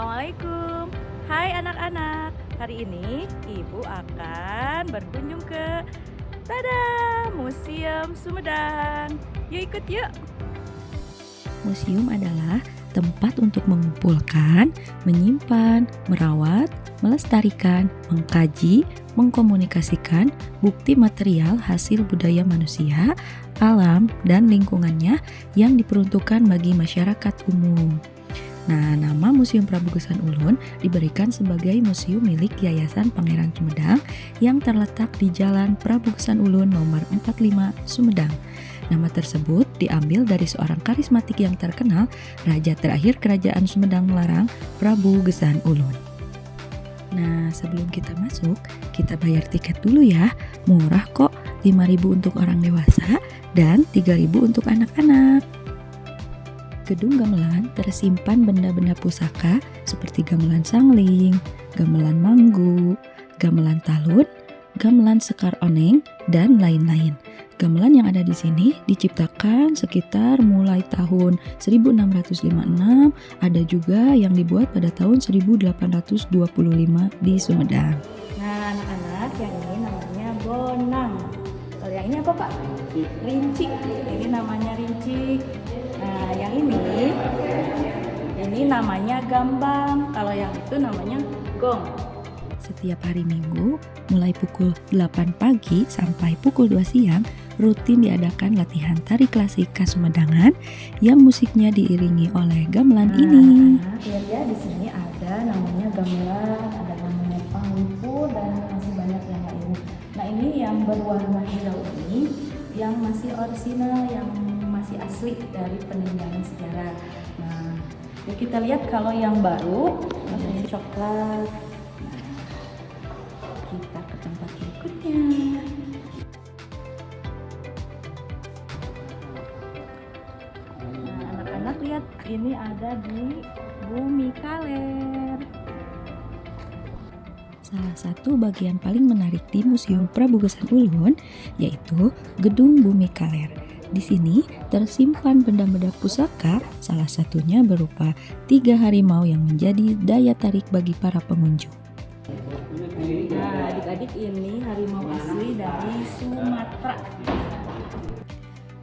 Assalamualaikum. Hai anak-anak. Hari ini Ibu akan berkunjung ke Museum Sumedang. Yuk ikut yuk. Museum adalah tempat untuk mengumpulkan, menyimpan, merawat, melestarikan, mengkaji, mengkomunikasikan bukti material hasil budaya manusia, alam, dan lingkungannya yang diperuntukkan bagi masyarakat umum. Nah, nama Museum Prabu Geusan Ulun diberikan sebagai museum milik Yayasan Pangeran Sumedang yang terletak di Jalan Prabu Geusan Ulun nomor 45 Sumedang. Nama tersebut diambil dari seorang karismatik yang terkenal, raja terakhir Kerajaan Sumedang Larang, Prabu Geusan Ulun. Nah, sebelum kita masuk, kita bayar tiket dulu ya. Murah kok, 5.000 untuk orang dewasa dan 3.000 untuk anak-anak. Gedung gamelan tersimpan benda-benda pusaka seperti gamelan sangling, gamelan manggu, gamelan talun, gamelan sekar oneng, dan lain-lain. Gamelan yang ada di sini diciptakan sekitar mulai tahun 1656, ada juga yang dibuat pada tahun 1825 di Sumedang. Nah, anak-anak, yang ini namanya bonang. Kalau yang ini apa, Pak? Rincik. Ini namanya rincik. Nah, yang ini namanya gambang. Kalau yang itu namanya gong. Setiap hari Minggu, mulai pukul 8 pagi sampai pukul 2 siang, rutin diadakan latihan tari klasik khas Sumedangan yang musiknya diiringi oleh gamelan ini. Lihat ya, di sini ada namanya gamelan, ada namanya panglipu, dan masih banyak yang lain. Nah, ini yang berwarna hijau ini yang masih orisinal, yang masih asli dari peninggalan sejarah. Nah, ya kita lihat kalau yang baru warnanya coklat. Nah, kita ke tempat berikutnya. Nah, anak-anak lihat, ini ada di Bumi Kaler. Salah satu bagian paling menarik di Museum Prabu Geusan Ulun yaitu Gedung Bumi Kaler. Di sini tersimpan benda-benda pusaka, salah satunya berupa 3 harimau yang menjadi daya tarik bagi para pengunjung. Nah, adik-adik, ini harimau asli dari Sumatera.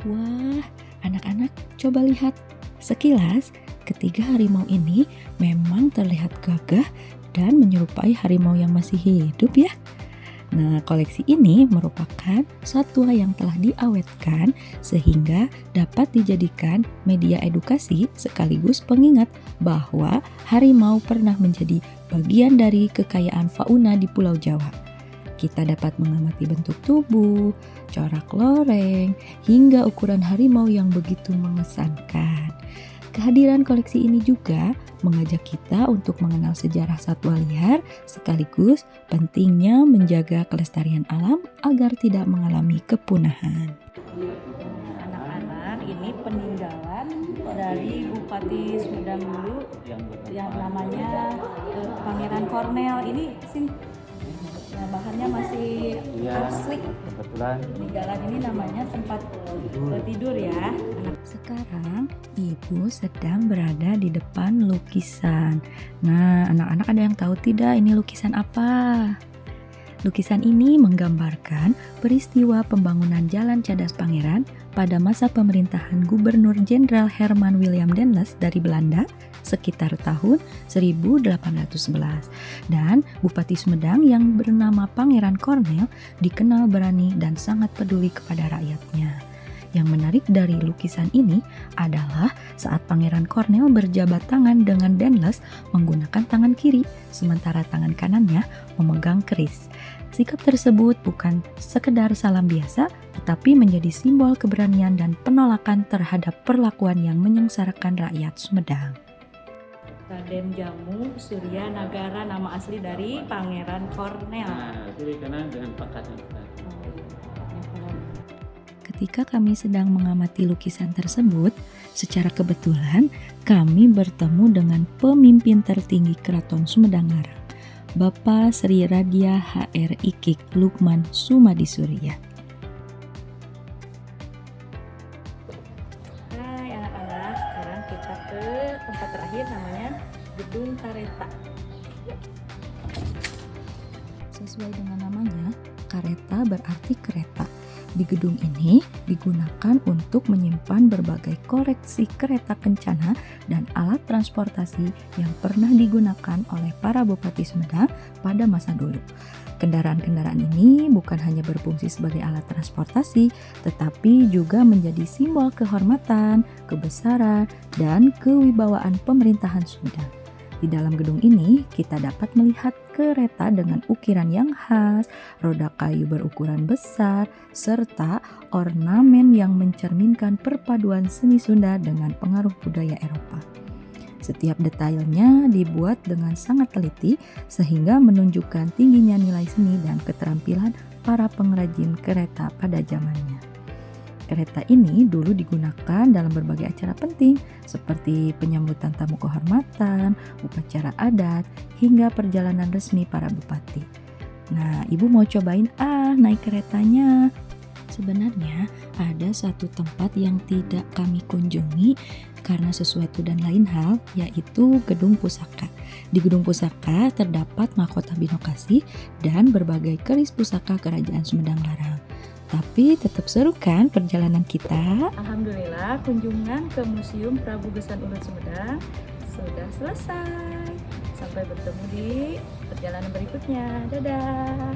Wah, anak-anak coba lihat. Sekilas, ketiga harimau ini memang terlihat gagah dan menyerupai harimau yang masih hidup ya. Nah, koleksi ini merupakan satwa yang telah diawetkan sehingga dapat dijadikan media edukasi sekaligus pengingat bahwa harimau pernah menjadi bagian dari kekayaan fauna di Pulau Jawa. Kita dapat mengamati bentuk tubuh, corak loreng, hingga ukuran harimau yang begitu mengesankan. Kehadiran koleksi ini juga mengajak kita untuk mengenal sejarah satwa liar sekaligus pentingnya menjaga kelestarian alam agar tidak mengalami kepunahan. Anak-anak, ini peninggalan dari Bupati Sumedang dulu yang namanya Pangeran Kornel. Ini nah, bahannya masih asli. Kebetulan Peninggalan ini namanya tempat tidur ya. Sekarang Ibu sedang berada di depan lukisan. Nah, anak-anak ada yang tahu tidak ini lukisan apa? Lukisan ini menggambarkan peristiwa pembangunan Jalan Cadas Pangeran pada masa pemerintahan Gubernur Jenderal Herman William Denles dari Belanda sekitar tahun 1811. Dan Bupati Sumedang yang bernama Pangeran Kornel dikenal berani dan sangat peduli kepada rakyatnya. Yang menarik dari lukisan ini adalah saat Pangeran Kornel berjabat tangan dengan Denles menggunakan tangan kiri, sementara tangan kanannya memegang keris. Sikap tersebut bukan sekedar salam biasa, tetapi menjadi simbol keberanian dan penolakan terhadap perlakuan yang menyengsarakan rakyat Sumedang. Raden Jamu Surya Nagara, nama asli dari Pangeran Kornel. nah, kiri kanan dengan pangkat yang benar. Ketika kami sedang mengamati lukisan tersebut, secara kebetulan kami bertemu dengan pemimpin tertinggi Keraton Sumedang Larang, Bapak Sri Radia HR Ikik Lukman Sumadi Surya. Hai anak-anak, sekarang kita ke tempat terakhir namanya Gedung Kareta. Sesuai dengan namanya, kareta berarti kereta. Di gedung ini digunakan untuk menyimpan berbagai koleksi kereta kencana dan alat transportasi yang pernah digunakan oleh para Bupati Sumedang pada masa dulu. Kendaraan-kendaraan ini bukan hanya berfungsi sebagai alat transportasi, tetapi juga menjadi simbol kehormatan, kebesaran, dan kewibawaan pemerintahan Sumedang. Di dalam gedung ini, kita dapat melihat kereta dengan ukiran yang khas, roda kayu berukuran besar, serta ornamen yang mencerminkan perpaduan seni Sunda dengan pengaruh budaya Eropa. Setiap detailnya dibuat dengan sangat teliti sehingga menunjukkan tingginya nilai seni dan keterampilan para pengrajin kereta pada zamannya. Kereta ini dulu digunakan dalam berbagai acara penting seperti penyambutan tamu kehormatan, upacara adat, hingga perjalanan resmi para bupati. Nah, Ibu mau cobain naik keretanya. Sebenarnya ada satu tempat yang tidak kami kunjungi karena sesuatu dan lain hal, yaitu Gedung Pusaka. Di Gedung Pusaka terdapat mahkota Binokasi dan berbagai keris pusaka Kerajaan Sumedang Larang. Tapi tetap seru kan perjalanan kita? Alhamdulillah, kunjungan ke Museum Prabu Gesan Ulun Sumedang sudah selesai. Sampai bertemu di perjalanan berikutnya. Dadah!